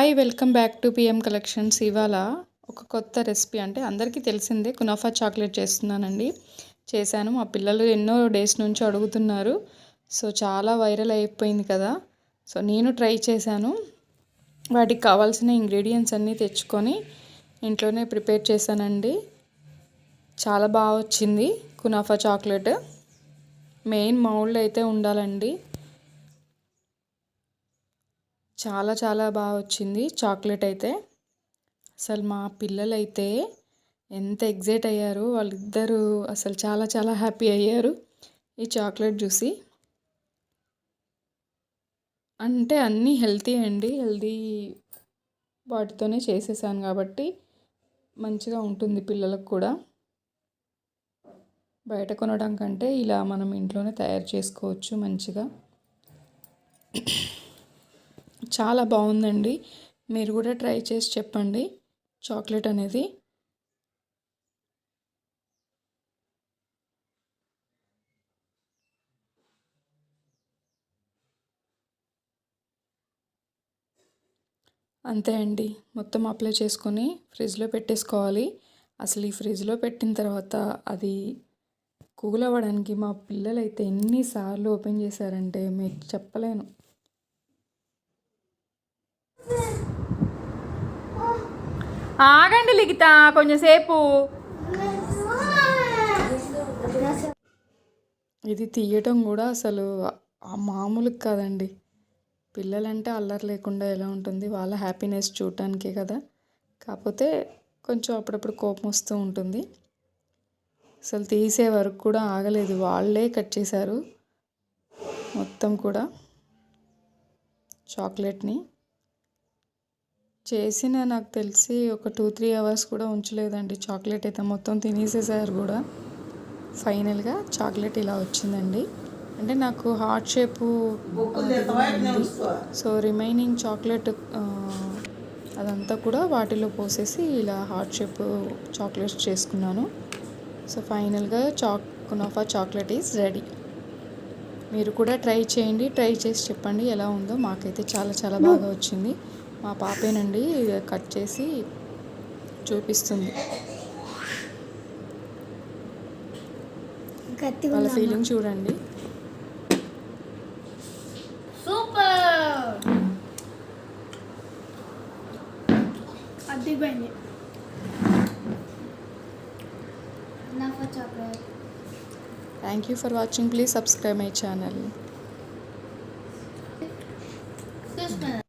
Hi welcome back to PM collections. ఇవాళ ఒక కొత్త రెసిపీ, అంటే అందరికీ తెలిసిందే, కునాఫా చాక్లెట్ చేస్తున్నానండి. చేశాను, మా పిల్లలు ఎన్నో డేస్ నుంచి అడుగుతున్నారు. సో చాలా వైరల్ అయిపోయింది కదా. సో నేను ట్రై చేశాను. వాటికి కావాల్సిన ఇంగ్రీడియంట్స్ అన్నీ తెచ్చుకొని ఇంట్లోనే ప్రిపేర్ చేశానండి. చాలా బాగా వచ్చింది కునాఫా చాక్లెట్. మెయిన్ మౌల్డ్ అయితే ఉండాలండి. చాలా చాలా బాగా వచ్చింది చాక్లెట్ అయితే. అసలు మా పిల్లలైతే ఎంత ఎగ్జైట్ అయ్యారు, వాళ్ళిద్దరూ అసలు చాలా చాలా హ్యాపీ అయ్యారు ఈ చాక్లెట్ చూసి. అంటే అన్నీ హెల్తీ అండి, హెల్తీ వాటితోనే చేసేసాను కాబట్టి మంచిగా ఉంటుంది పిల్లలకు కూడా. బయట కొనడం కంటే ఇలా మనం ఇంట్లోనే తయారు చేసుకోవచ్చు మంచిగా. చాలా బాగుందండి, మీరు కూడా ట్రై చేసి చెప్పండి చాక్లెట్ అనేది. అంతే అండి, మొత్తం అప్లై చేసుకొని ఫ్రిడ్జ్లో పెట్టేసుకోవాలి. అసలు ఈ ఫ్రిడ్జ్లో పెట్టిన తర్వాత అది కూల్ అవ్వడానికి మా పిల్లలు అయితే ఎన్నిసార్లు ఓపెన్ చేశారంటే మీకు చెప్పలేను. ఆగండి లిఖిత కొంచెంసేపు. ఇది తీయటం కూడా అసలు మామూలు కాదండి. పిల్లలంటే అల్లరి లేకుండా ఎలా ఉంటుంది, వాళ్ళ హ్యాపీనెస్ చూడటానికే కదా. కాకపోతే కొంచెం అప్పుడప్పుడు కోపం వస్తూ ఉంటుంది. అసలు తీసే వరకు కూడా ఆగలేదు, వాళ్ళే కట్ చేశారు మొత్తం కూడా చాక్లెట్ని. చేసిన నాకు తెలిసి ఒక 2-3 అవర్స్ కూడా ఉంచలేదండి. చాక్లెట్ అయితే మొత్తం తినేసేసారు కూడా. ఫైనల్గా చాక్లెట్ ఇలా వచ్చిందండి. అంటే నాకు హార్ట్ షేపు ఉంది, సో రిమైనింగ్ చాక్లెట్ అదంతా కూడా వాటిలో పోసేసి ఇలా హార్ట్ షేప్ చాక్లెట్స్ చేసుకున్నాను. సో ఫైనల్గా కునాఫా చాక్లెట్ ఈజ్ రెడీ. మీరు కూడా ట్రై చేయండి, ట్రై చేసి చెప్పండి ఎలా ఉందో. మాకైతే చాలా చాలా బాగా వచ్చింది. మా పాపేనండి కట్ చేసి చూపిస్తుంది. వాళ్ళ ఫీలింగ్ చూడండి. Super. అదిపోయింది Thank you for watching. Please subscribe my channel.